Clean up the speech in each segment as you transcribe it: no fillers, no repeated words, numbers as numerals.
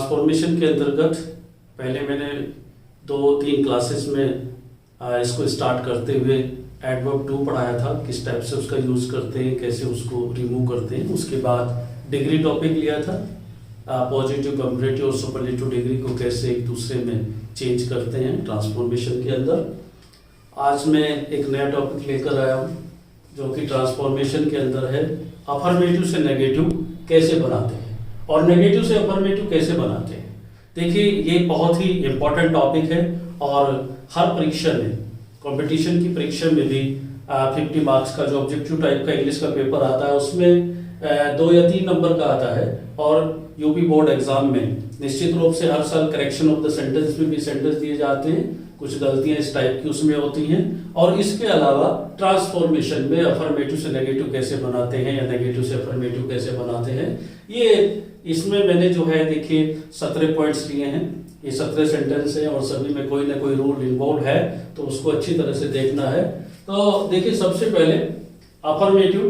Transformation के अंतर्गत पहले मैंने 2-3 क्लासेस में इसको स्टार्ट करते हुए एडवर्ब टू पढ़ाया था, किस टाइप से उसका यूज़ करते हैं, कैसे उसको रिमूव करते हैं। उसके बाद डिग्री टॉपिक लिया था, पॉजिटिव, कंपैरेटिव और सुपरलेटिव डिग्री को कैसे एक दूसरे में चेंज करते हैं ट्रांसफॉर्मेशन के अंदर। आज मैं एक नया टॉपिक लेकर आया हूँ जो कि ट्रांसफॉर्मेशन के अंदर है, अफर्मेटिव से नेगेटिव कैसे बनाते हैं और नेगेटिव से अफर्मेटिव कैसे बनाते हैं। देखिए ये बहुत ही इम्पोर्टेंट टॉपिक है और हर परीक्षा में, कंपटीशन की परीक्षा में भी 50 मार्क्स का जो ऑब्जेक्टिव टाइप का इंग्लिश का पेपर आता है उसमें 2 या 3 नंबर का आता है। और यूपी बोर्ड एग्जाम में निश्चित रूप से हर साल करेक्शन ऑफ द सेंटेंस में भी सेंटेंस दिए जाते हैं, कुछ गलतियां इस टाइप की उसमें होती हैं। और इसके अलावा ट्रांसफॉर्मेशन में अफर्मेटिव से नेगेटिव कैसे बनाते हैं या नेगेटिव से अफर्मेटिव कैसे बनाते हैं, ये इसमें मैंने जो है देखिए 17 पॉइंट्स लिए हैं। ये 17 सेंटेंस है और सभी में कोई ना कोई रूल इन्वॉल्व है, तो उसको अच्छी तरह से देखना है। तो देखिए सबसे पहले अफर्मेटिव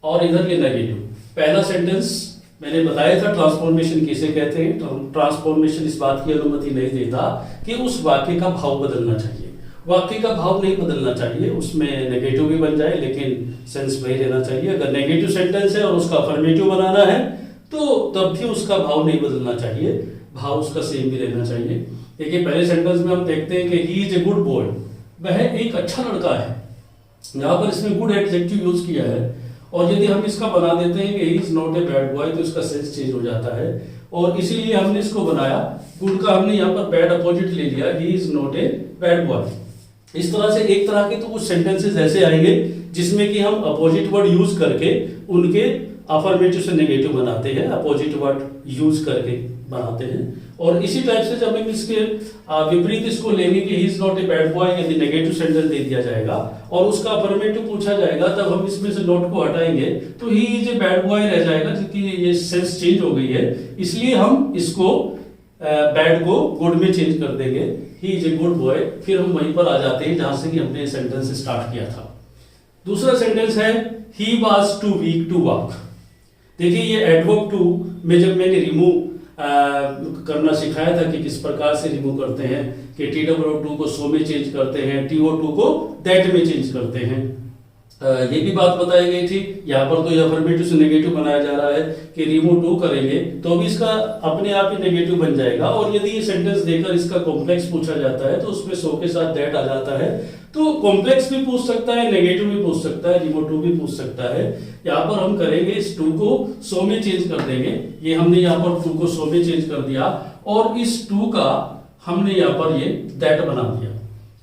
और इधर ये नेगेटिव। पहला सेंटेंस मैंने बताया था ट्रांसफॉर्मेशन किसे कहते हैं। ट्रांसफॉर्मेशन इस बात की अनुमति नहीं देता कि उस वाक्य का भाव बदलना चाहिए, वाक्य का भाव नहीं बदलना चाहिए, उसमें नेगेटिव भी बन जाए लेकिन सेंस वही रहना चाहिए। अगर नेगेटिव सेंटेंस है और उसका अफर्मेटिव बनाना है तो तब भी उसका भाव नहीं बदलना चाहिए, भाव उसका सेम भी रहना चाहिए। देखिए पहले सेंटेंस में हम देखते हैं कि he is a good boy, वह एक अच्छा लड़का है। यहाँ पर इसमें गुड एडजेक्टिव यूज किया है और यदि हम इसका बना देते हैं कि ही is not a bad boy तो इसका सेंस चेंज हो जाता है और इसीलिए हमने इसको बनाया गुड का, हमने यहाँ पर बैड अपोजिट ले लिया, ही is not a bad boy. इस तरह से एक तरह के तो कुछ सेंटेंसेस ऐसे आएंगे जिसमें कि हम अपोजिट वर्ड यूज करके उनके अफर्मेटिव से नेगेटिव बनाते हैं, अपोजिट वर्ड यूज करके बनाते हैं। और इसी टाइप से जब हम इसके विपरीत इसको लेंगे कि ही is not a bad boy, यदि नेगेटिव सेंटेंस दे दिया जाएगा और उसका अफर्मेटिव पूछा जाएगा तब हम इसमें से नॉट को हटाएंगे तो he is a bad boy रह जाएगा, क्योंकि ये सेंस चेंज हो गई है। इसलिए हम इसको बैड को गुड में चेंज कर देंगे, he is a good boy. फिर हम वहीं पर आ जाते हैं जहां से कि हमने सेंटेंस स्टार्ट किया था। दूसरा सेंटेंस है he was too weak to walk. देखिए ये एडवर्ब टू में जब मैंने रिमूव करना सिखाया था कि किस प्रकार से रिमूव करते हैं कि TWO2 को सो में चेंज करते हैं, TO2 को दैट में चेंज करते हैं, ये भी बात बताई गई थी। यहाँ पर तो ये अफर्मेटिव से नेगेटिव बनाया जा रहा है कि रिमूव टू करेंगे तो भी इसका अपने आप ही नेगेटिव बन जाएगा। और यदि ये सेंटेंस देकर इसका कॉम्प्लेक्स पूछा जाता है तो उसमें सो के साथ दैट आ जाता है, तो कॉम्प्लेक्स भी पूछ सकता है, नेगेटिव भी पूछ सकता है, रिमूव टू भी पूछ सकता है। यहाँ पर हम करेंगे इस टू को सो में चेंज कर देंगे। ये हमने यहाँ पर टू को सो में चेंज कर दिया और इस टू का हमने यहाँ पर ये दैट बना दिया।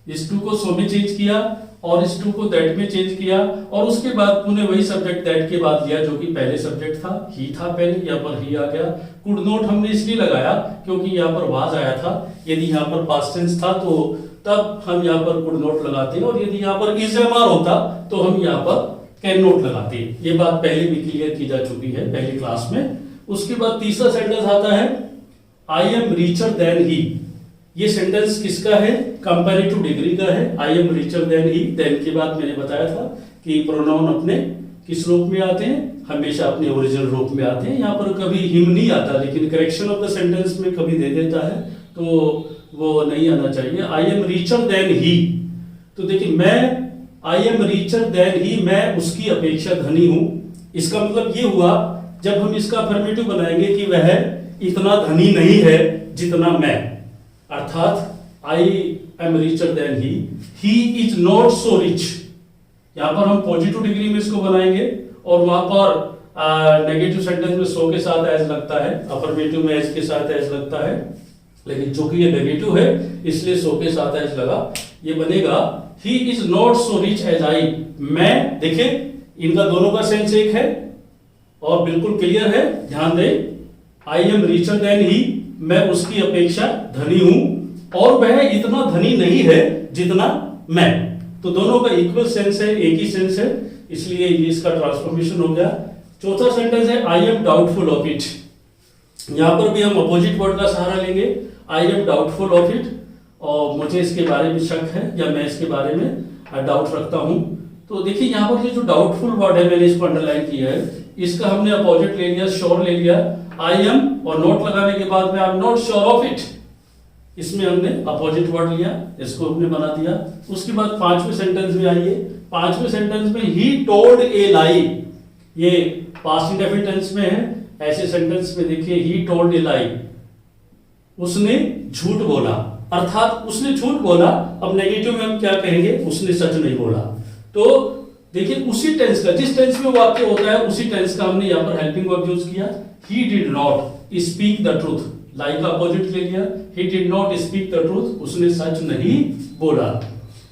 इस टू को सो में चेंज किया और इस टू को दैट में चेंज किया और उसके बाद पुनः वही सब्जेक्ट दैट के बाद लिया जो कि पहले सब्जेक्ट था, ही था पहले, यहाँ पर ही आ गया। कुड नॉट हमने इसलिए लगाया क्योंकि यहाँ पर वाज आया था। यदि यहाँ पर पास्ट टेंस था तो तब हम यहाँ पर कुड नॉट लगाते हैं और यदि यहाँ पर इज एमआर होता तो हम यहाँ पर कैन नॉट लगाते हैं। ये बात पहले भी क्लियर की जा चुकी है पहली क्लास में। उसके बाद तीसरा सेंटेंस आता है I am richer than he. ये सेंटेंस किसका है? कंपैरेटिव डिग्री का है। I am richer than he, than के बाद मैंने बताया था कि प्रोनाउन अपने किस रूप में आते हैं? हमेशा अपने ओरिजिनल रूप में आते हैं। यहाँ पर कभी हिम नहीं आता, लेकिन करेक्शन ऑफ द सेंटेंस में कभी दे देता है तो वो नहीं आना चाहिए। I am richer than he, तो देखिए मैं I am richer than he, मैं उसकी अपेक्षा धनी हूं। इसका मतलब ये हुआ जब हम इसका अफर्मेटिव बनाएंगे कि वह इतना धनी नहीं है जितना मैं, अर्थात I am richer than he is not so rich. यहां पर हम पॉजिटिव डिग्री में इसको बनाएंगे और वहां पर नेगेटिव सेंटेंस में सो के साथ एज लगता है, अफर्मेटिव में एज के साथ एज लगता है, लेकिन चूंकि ये नेगेटिव है इसलिए सो के साथ एज लगा। ये बनेगा he is not so rich as I. मैं, देखिए इनका दोनों का सेंस एक है और बिल्कुल क्लियर है, ध्यान दें। I am richer than he, मैं उसकी अपेक्षा धनी हूं और वह इतना धनी नहीं है जितना मैं। तो दोनों का इक्वल सेंस है, एक ही सेंस है, इसलिए ये इसका ट्रांसफॉर्मेशन हो गया। चौथा सेंटेंस है I am doubtful of it. यहां पर भी हम अपोजिट वर्ड का सहारा लेंगे, I am doubtful of it, और मुझे इसके बारे में शक है या मैं इसके बारे में डाउट रखता हूं। तो देखिए यहाँ पर ये जो डाउटफुल वर्ड है, मैंने इसको अंडरलाइन किया है, इसका हमने अपोजिट ले लिया, श्योर ले लिया आई एम और नॉट लगाने के बाद में I am not sure of it, इसमें हमने अपोजिट वर्ड लिया, इसको हमने बना दिया। उसके बाद पांचवें सेंटेंस में आइए, पांचवें सेंटेंस में ही टोल्ड ए लाई, ये पास्ट इंडेफिनिट टेंस में है। ऐसे सेंटेंस में देखिए ही टोल्ड ए लाई, उसने झूठ बोला, अर्थात उसने झूठ बोला। अब नेगेटिव में हम क्या कहेंगे, उसने सच नहीं बोला। तो देखिए उसी टेंस का, जिस टेंस में वाक्य होता है उसी टेंस का हमने यहां पर हेल्पिंग वर्ब यूज किया। He did not speak the truth, lie का अपोजिट ले लिया, he did not speak the truth, उसने सच नहीं बोला।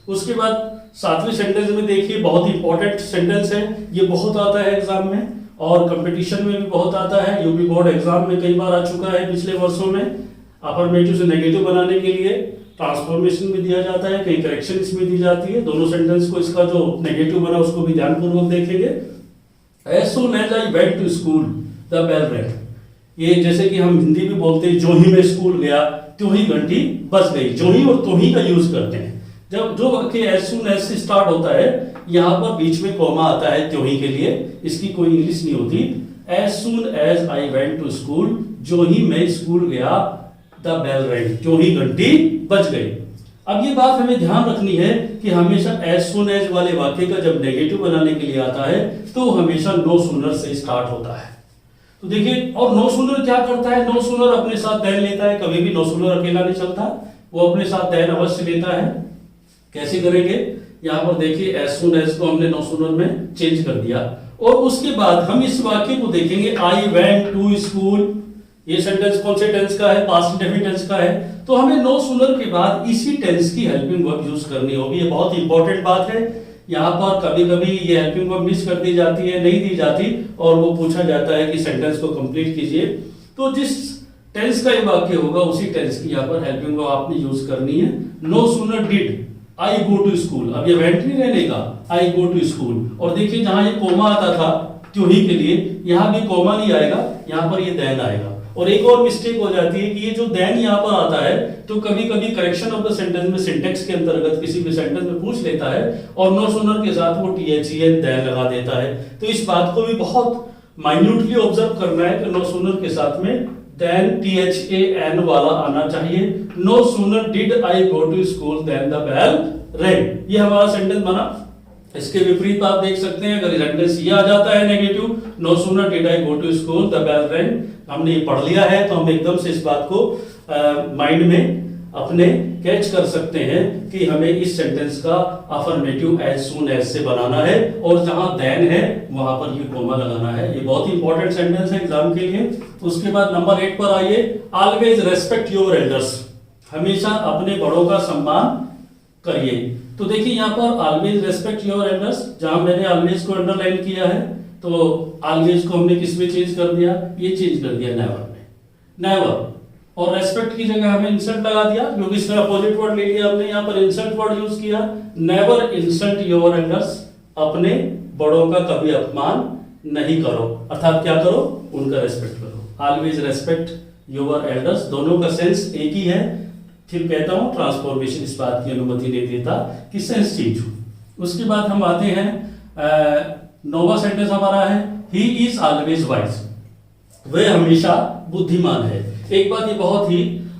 उसके बाद सातवें सेंटेंस में देखिए बहुत इंपॉर्टेंट सेंटेंस है, ये बहुत आता है एग्जाम में और कंपटीशन में भी बहुत आता है, यूपी बोर्ड एग्जाम में कई बार आ चुका है पिछले वर्षों में। अफर्मेटिव से नेगेटिव बनाने के लिए ट्रांसफॉर्मेशन भी दिया जाता है, कई करेक्शन इसमें दी जाती है। दोनों सेंटेंस को, इसका जो नेगेटिव बना उसको भी ध्यानपूर्वक देखेंगे। As soon as I went to school the bell rang, ये जैसे कि हम हिंदी में बोलते हैं जो ही मैं स्कूल गया त्यों ही घंटी बज गई, जो ही और तो ही का यूज करते हैं। जब जो वाक्य एज सून एज से स्टार्ट होता है, यहां पर बीच में कॉमा आता है त्यों ही के लिए, इसकी कोई इंग्लिश नहीं होती। As soon as I went to school, जो ही मैं स्कूल गया, द बेल रैंग, जो ही घंटी बज गई। अब ये बात हमें ध्यान रखनी है कि हमेशा एज सून एज वाले वाक्य का जब नेगेटिव बनाने के लिए आता है तो हमेशा नो सूनर से स्टार्ट होता है। तो देखिए, और नो सूनर क्या करता है, नो सूनर अपने साथ देन लेता है, कभी भी नो सूनर अकेला नहीं चलता, वो अपने साथ देन अवश्य लेता है। कैसे करेंगे, यहां पर देखिए एज सून एज को हमने नो सूनर में चेंज कर दिया और उसके बाद हम इस वाक्य को देखेंगे आई वेंट टू स्कूल, ये सेंटेंस कौन से टेंस का है, पास्ट इंडेफिनिट टेंस का है। तो हमें नो सूनर के बाद इसी टेंस की हेल्पिंग वर्ब यूज करनी होगी, ये बहुत इंपॉर्टेंट बात है। यहाँ पर कभी कभी ये हेल्पिंग वर्ब मिस कर दी जाती है, नहीं दी जाती और वो पूछा जाता है कि सेंटेंस को कंप्लीट कीजिए। तो जिस टेंस का ये वाक्य होगा उसी टेंस की यहाँ पर हेल्पिंग वर्ब आपने यूज करनी है। No sooner did I go to school, अब ये वेंट नहीं रहने का, आई गो टू स्कूल। और देखिए जहां ये कोमा आता था त्यों ही के लिए, यहां भी कोमा नहीं आएगा, यहां पर ये देन आएगा। और एक और मिस्टेक हो जाती है कि ये जो देन यहाँ पर आता है तो कभी कभी करेक्शन ऑफ द सेंटेंस में सिंटेक्स के अंतर्गत किसी भी सेंटेंस में पूछ लेता है और नो सूनर के साथ वो THEN देन लगा देता है। तो इस बात को भी बहुत माइन्यूटली ऑब्जर्व करना है कि नो सूनर के साथ में देन THAN वाला आना चाहिए। No sooner did I go to school than the bell rang, ये हमारा सेंटेंस बना। इसके विपरीत आप देख सकते हैं, अगर सेंटेंस ये आ जाता है negative, no sooner did I go to school the bell rang, हमने ये पढ़ लिया है तो हम एकदम से इस बात को माइंड में अपने कैच कर सकते हैं कि हमें इस सेंटेंस का अफर्मेटिव एज सून एज से बनाना है और जहां देन है वहां पर ये कोमा लगाना है। ये बहुत ही इंपॉर्टेंट सेंटेंस है एग्जाम के लिए। उसके बाद नंबर 8 पर आइए, ऑलवेज रेस्पेक्ट योर एल्डर्स, हमेशा अपने बड़ों का सम्मान करिए। तो देखिए यहाँ पर ऑलवेज रेस्पेक्ट योर एल्डर्स, जहां मैंने ऑलवेज को अंडरलाइन किया है तो ऑलवेज को हमने किस में चेंज कर दिया, ये चेंज कर दिया नेवर में, नेवर। और रेस्पेक्ट की जगह हमें इंसल्ट लगा दिया क्योंकि इसका अपोजिट वर्ड ले लिया हमने, यहाँ पर इंसल्ट वर्ड यूज किया। नेवर इंसल्ट योर एल्डर्स, अपने बड़ों का कभी अपमान नहीं करो, अर्थात क्या करो, उनका रेस्पेक्ट करो। ऑलवेज रेस्पेक्ट योर एल्डर्स, दोनों का सेंस एक ही है। फिर कहता हूं ट्रांसफॉर्मेशन इस बात की अनुमति नहीं देता कि सेंस चेंज हो। उसके बाद हम आते हैं, नौवां सेंटेंस हमारा है ही इज ऑलवेज वाइज, वह हमेशा बुद्धिमान है। एक बात ये बहुत ही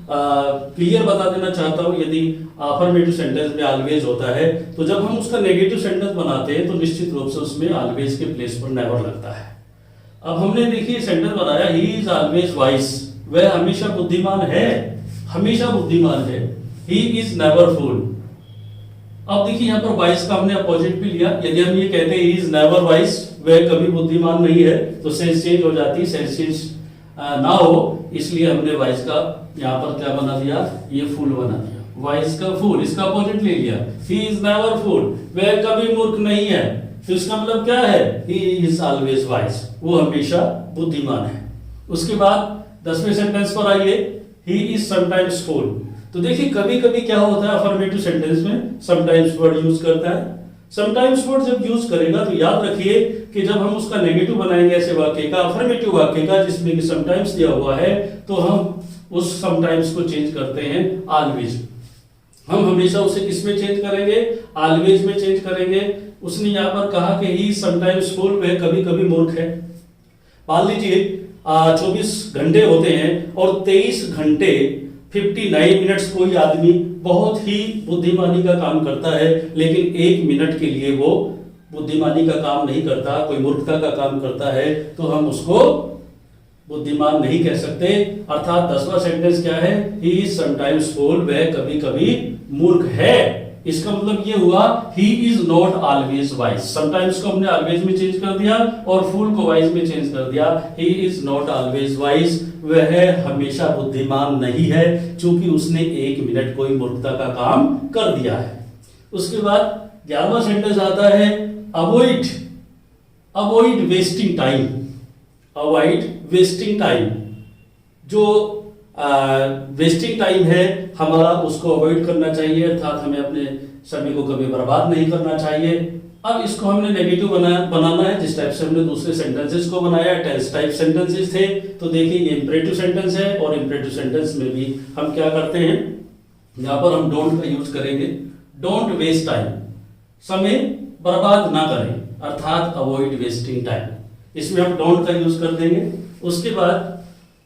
क्लियर बता देना चाहता हूं, यदि अफर्मेटिव सेंटेंस में ऑलवेज होता है तो जब हम उसका नेगेटिव सेंटेंस बनाते हैं तो निश्चित रूप से उसमें ऑलवेज के प्लेस पर नेवर लगता है। अब हमने देखिए सेंटेंस बनाया ही इज ऑलवेज वाइज, वह हमेशा बुद्धिमान है, हमेशा बुद्धिमान है। ही इज नेवर फूल। अब देखिए यहाँ पर वाइस का हमने अपोजिट भी लिया। यदि हम ये कहते हैं ही इज नेवर वाइस, वह कभी बुद्धिमान नहीं है, तो सेंस चेंज हो जाती है, सेंस चेंज ना हो इसलिए हमने वाइस का यहाँ पर क्या बना दिया, ये फूल बना दिया। वाइस का फूल, इसका अपोजिट ले लिया, ही इज नेवर फूल, वह कभी मूर्ख नहीं है। तो इसका मतलब क्या है, ही इज ऑलवेज वाइस, वो हमेशा बुद्धिमान है। उसके बाद 10वें सेंटेंस पर आइए, ही इज समटाइम्स फूल। तो देखिए कभी कभी क्या होता है अफर्मेटिव सेंटेंस में समटाइम्स वर्ड यूज करता है। समटाइम्स वर्ड जब यूज करेगा तो याद रखिए कि जब हम उसका नेगेटिव बनाएंगे ऐसे वाक्य का, अफर्मेटिव वाक्य का जिसमें कि समटाइम्स दिया हुआ है, तो हम उस समटाइम्स को चेंज करते हैं ऑलवेज। हम हमेशा उसे किसमें चेंज करेंगे, ऑलवेज में चेंज करेंगे। उसने यहाँ पर कहा कि ही समटाइम्स फूल, वह कभी कभी मूर्ख है। मान लीजिए 24 घंटे होते हैं और 23 घंटे 59 मिनट्स कोई आदमी बहुत ही बुद्धिमानी का काम करता है, लेकिन 1 मिनट के लिए वो बुद्धिमानी का काम नहीं करता, कोई मूर्खता का काम करता है, तो हम उसको बुद्धिमान नहीं कह सकते। अर्थात 10वां सेंटेंस क्या है? ही इज समटाइम्स फूल, वह कभी कभी मूर्ख है। इसका मतलब ये हुआ ही is not always wise. Sometimes को हमने ऑलवेज में चेंज कर दिया और फूल को वाइज में चेंज कर दिया। ही इज नॉट ऑलवेज वाइज, वह हमेशा बुद्धिमान नहीं है, क्योंकि उसने 1 मिनट कोई मूर्खता का काम कर दिया है। उसके बाद 11वां सेंटेंस आता है avoid, avoid wasting time, avoid wasting time. जो वेस्टिंग टाइम है हमारा, उसको अवॉइड करना चाहिए, अर्थात हमें अपने समय को कभी बर्बाद नहीं करना चाहिए। अब इसको हमने नेगेटिव बनाना है, जिस टाइप से हमने दूसरे सेंटेंसेस को बनाया, टेंस टाइप सेंटेंसेस थे। तो देखिए ये इंपरेटिव सेंटेंस है और इंपरेटिव सेंटेंस में भी हम क्या करते हैं, यहां पर हम डोंट का यूज करेंगे। डोंट वेस्ट टाइम, समय बर्बाद ना करें, अर्थात अवॉइड वेस्टिंग टाइम, इसमें हम डोंट का यूज कर देंगे। उसके बाद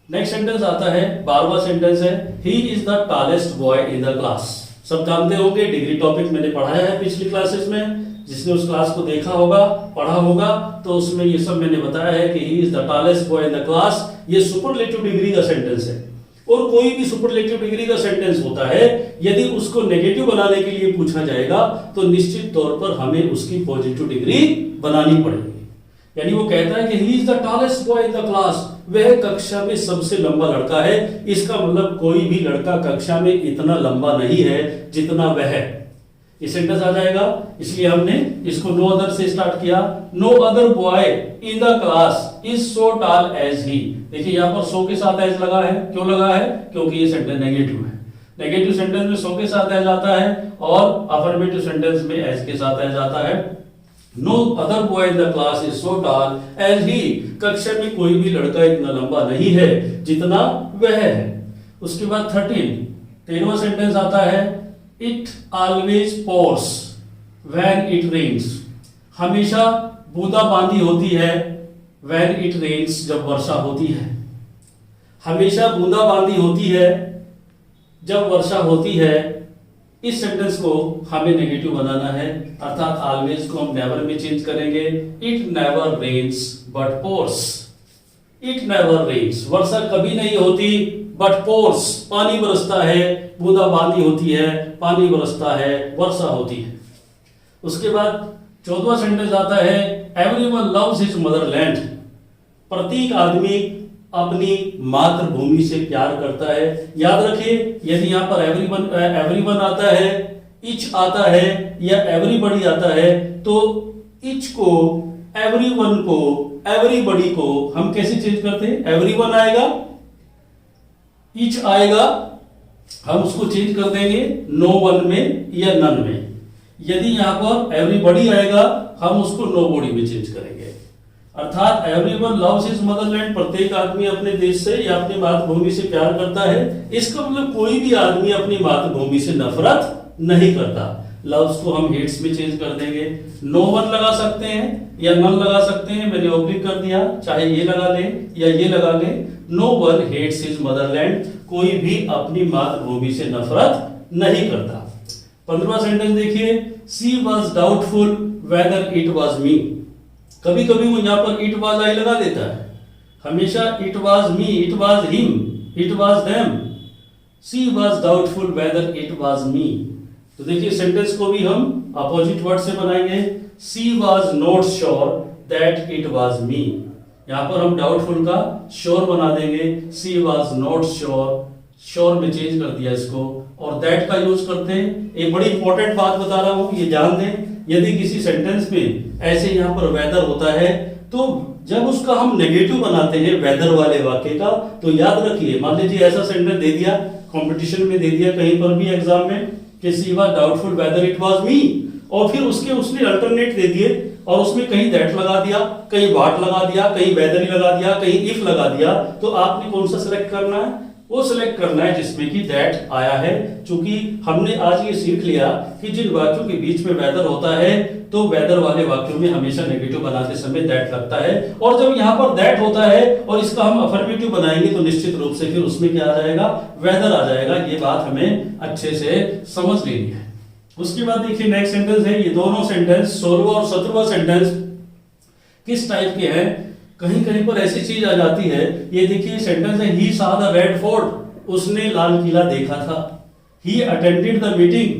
नेक्स्ट सेंटेंस आता है 12वां सेंटेंस है he is the tallest boy in the class. सब जानते होंगे, डिग्री टॉपिक मैंने पढ़ाया है पिछली क्लासेस में, जिसने उस क्लास को देखा होगा, पढ़ा होगा, तो उसमें ये सब मैंने बताया है कि he is the tallest boy in the class. ये सुपरलेटिव डिग्री का सेंटेंस है, और कोई भी सुपरलेटिव डिग्री का सेंटेंस होता है, यदि उसको नेगेटिव बनाने के लिए पूछा जाएगा तो निश्चित तौर पर हमें उसकी पॉजिटिव डिग्री बनानी पड़ेगी। यानी वो कहता है कि he is the tallest boy in the class, वह कक्षा में सबसे लंबा लड़का है। इसका मतलब कोई भी लड़का कक्षा में इतना लंबा नहीं है जितना वह है। ये सेंटेंस आ जाएगा, इसलिए हमने इसको नो अदर से स्टार्ट किया। No other boy in the class is so tall as he. देखिए यहां पर सो के साथ एज लगा है, क्यों लगा है? क्योंकि ये सेंटेंस नेगेटिव है। नेगेटिव सेंटेंस में सो के साथ एज आता है और अफर्मेटिव सेंटेंस में एज के साथ एज आता है। No other boy in the class is so tall as he, कक्षा में कोई भी लड़का इतना लंबा नहीं है जितना वह है। उसके बाद 13वां सेंटेंस आता है it always pours when it rains. हमेशा बूंदा बांदी होती है व्हेन इट रेन्स, जब वर्षा होती है। हमेशा बूंदा बांदी होती है जब वर्षा होती है। इस सेंटेंस को हमें नेगेटिव बनाना है, अर्थात ऑलवेज को हम नेवर में चेंज करेंगे। It never rains but pours. It never rains, वर्षा कभी नहीं होती, बट पोर्स, पानी बरसता है, बूंदा बांदी होती है, पानी बरसता है, वर्षा होती है। उसके बाद 14वां सेंटेंस आता है एवरीवन लव्स हिज मदरलैंड। प्रत्येक आदमी अपनी मातृभूमि से प्यार करता है। याद रखिए, यदि यहां पर एवरीवन आता है, इच आता है या एवरीबॉडी आता है, तो इच को, एवरीवन को, एवरीबॉडी को हम कैसे चेंज करते हैं? एवरीवन आएगा, इच आएगा, हम उसको चेंज कर देंगे नो वन में या नन में। यदि यहां पर एवरीबॉडी आएगा, हम उसको नो बॉडी में चेंज करेंगे। अर्थात एवरीवन लव्स हिज मदरलैंड, प्रत्येक आदमी अपने देश से या अपनी मातृभूमि से प्यार करता है। इसका मतलब कोई भी आदमी अपनी मातृभूमि से नफरत नहीं करता। लव्स को हम हेट्स में चेंज कर देंगे। नो वन लगा सकते हैं या नन लगा सकते हैं, मैंने ऑब्लिक कर दिया, चाहे ये लगा लें या ये लगा लें। No one hates his motherland, कोई भी अपनी मातृभूमि से नफरत नहीं करता। 15वां सेंटेंस देखिए she was doubtful whether it was me. कभी कभी वो यहां पर इट वॉज आई लगा देता है, हमेशा it was me, it was him, it was them. She was doubtful whether it was मी। तो देखिए सेंटेंस को भी हम अपोजिट वर्ड से बनाएंगे। She was not sure that it was मी। यहां पर हम डाउटफुल का श्योर बना देंगे। She was not sure, sure में चेंज कर दिया इसको, और दैट का यूज करते हैं। एक बड़ी इंपॉर्टेंट बात बता रहा हूं, ये जान दें, यदि किसी सेंटेंस में ऐसे यहां पर वेदर होता है, तो जब उसका हम नेगेटिव बनाते हैं वेदर वाले वाक्य का, तो याद रखिए, मान लीजिए ऐसा सेंटेंस दे दिया, कंपटीशन में दे दिया, कहीं पर भी एग्जाम में, कि she was doubtful whether it was me, और फिर उसने अल्टरनेट दे दिए और उसमें कहीं दैट लगा दिया, कहीं वाट लगा दिया, कहीं वेदर लगा दिया, कहीं इफ लगा दिया, तो आपने कौन सा सिलेक्ट करना है? वो सिलेक्ट करना है जिसमें कि दैट आया है। चूंकि हमने आज ये सीख लिया कि जिन वाक्यों के बीच में वेदर होता है तो वेदर वाले वाक्यों में हमेशा नेगेटिव बनाते समय दैट लगता है, और जब यहाँ पर दैट होता है और इसका हम अफर्मेटिव बनाएंगे तो निश्चित रूप से फिर उसमें क्या आ जाएगा, वेदर आ जाएगा। ये बात हमें अच्छे से समझ लेनी है। उसके बाद देखिए नेक्स्ट सेंटेंस है, ये दोनों सेंटेंस 16वां और 17वां सेंटेंस किस टाइप के हैं। कहीं कहीं पर ऐसी चीज आ जाती है, ये देखिए सेंटेंस है, ही सा द रेड फोर्ट, उसने लाल किला देखा था। ही अटेंडेड द मीटिंग,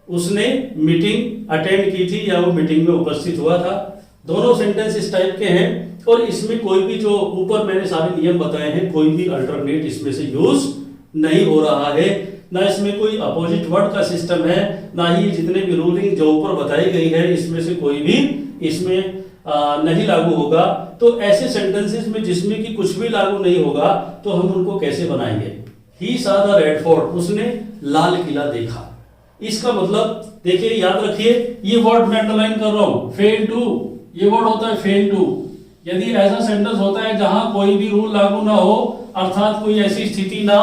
उसने मीटिंग अटेंड की थी या वो मीटिंग में उपस्थित हुआ था। दोनों सेंटेंस इस टाइप के हैं और इसमें कोई भी जो ऊपर मैंने सारे नियम बताए हैं, कोई भी अल्टरनेट इसमें से यूज नहीं हो रहा है, ना इसमें कोई अपोजिट वर्ड का सिस्टम है, ना ही जितने भी रूलिंग जो ऊपर बताई गई है इसमें से कोई भी इसमें नहीं लागू होगा। तो ऐसे सेंटेंसेस में जिसमें कि कुछ भी लागू नहीं होगा तो हम उनको कैसे बनाएंगे। ही सा द रेड फोर्ट, उसने लाल किला देखा। इसका मतलब देखिए, याद रखिए, ये वर्ड मैं अंडरलाइन कर रहा हूं, फेल टू, ये वर्ड होता है फेल टू। यदि ऐसा सेंटेंस होता है जहां कोई भी रूल लागू ना हो, अर्थात कोई ऐसी स्थिति ना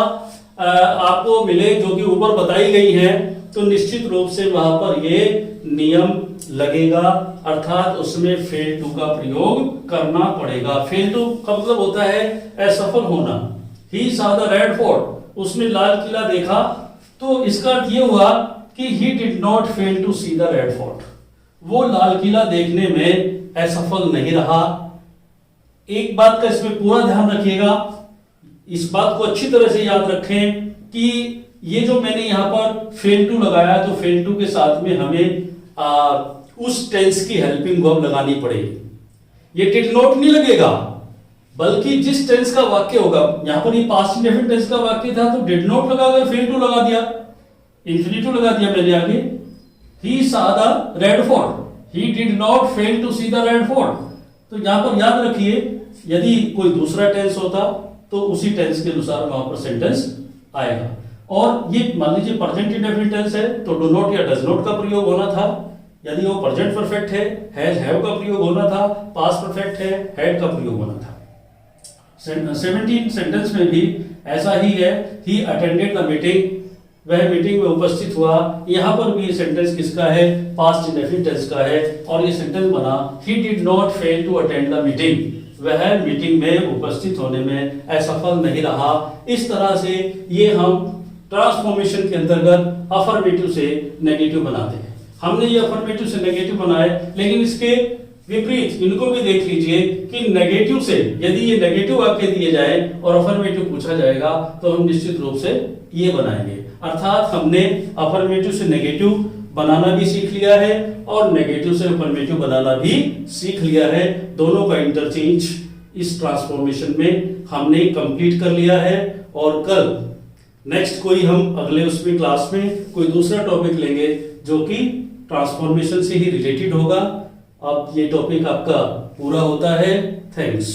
आपको मिले जो कि ऊपर बताई गई है, तो निश्चित रूप से वहां पर ये नियम लगेगा, अर्थात उसमें फेल टू का प्रयोग करना पड़ेगा। फेल टू का मतलब होता है असफल होना। ही सा द रेड फोर्ट, उसने लाल किला देखा, तो इसका अर्थ ये हुआ कि he did not fail to see the Red Fort, वो लाल किला देखने में असफल नहीं रहा। एक बात का इसमें पूरा ध्यान रखिएगा, इस बात को अच्छी तरह से याद रखें कि ये जो मैंने यहां पर फेल टू लगाया, तो फेल टू के साथ में हमें उस टेंस की हेल्पिंग वर्ब लगानी पड़ेगी। ये डिड नॉट नहीं लगेगा, बल्कि जिस टेंस का वाक्य होगा, यहां पर ये पास्ट इंडेफिनिट टेंस का वाक्य था तो डिड नॉट लगाकर फेल टू लगा दिया, इंफिनिटिव लगा दिया मैंने आगे। He saw the Red Fort, he did not fail to see the Red Fort. तो यहां पर याद रखिए, यदि कोई दूसरा टेंस होता तो उसी टेंस के अनुसार वहां पर सेंटेंस आएगा। और ये मान लीजिए प्रेजेंट इंडेफिनिट टेंस है तो डू नॉट या डज नॉट का प्रयोग होना था। यदि वो प्रेजेंट परफेक्ट है, हैज हैव का प्रयोग होना था। पास्ट परफेक्ट है, हैड का प्रयोग होना था। 17 सेंटेंस में भी ऐसा ही है, ही अटेंडेड द मीटिंग, वह मीटिंग में उपस्थित हुआ। यहां पर भी ये सेंटेंस किसका है, पास्ट इंडेफिनिट टेंस का है, और ये सेंटेंस बना he did not fail to attend the meeting, वह मीटिंग में उपस्थित होने में असफल नहीं रहा। इस तरह से ये हम ट्रांसफॉर्मेशन के अंतर्गत अफर्मेटिव से नेगेटिव बनाते हैं। हमने ये अफर्मेटिव से नेगेटिव बनाए, लेकिन इसके विपरीत इनको भी देख लीजिए कि नेगेटिव से यदि ये नेगेटिव वाक्य दिए जाए और अफर्मेटिव पूछा जाएगा तो हम निश्चित रूप से ये बनाएंगे। अर्थात हमने अफर्मेटिव से नेगेटिव बनाना भी सीख लिया है और नेगेटिव से अफर्मेटिव बनाना भी सीख लिया है। दोनों का इंटरचेंज इस ट्रांसफॉर्मेशन में हमने कंप्लीट कर लिया है। और कल नेक्स्ट कोई हम अगले उसमें क्लास में कोई दूसरा टॉपिक लेंगे जो कि ट्रांसफॉर्मेशन से ही रिलेटेड होगा। अब ये टॉपिक आपका पूरा होता है। थैंक्स।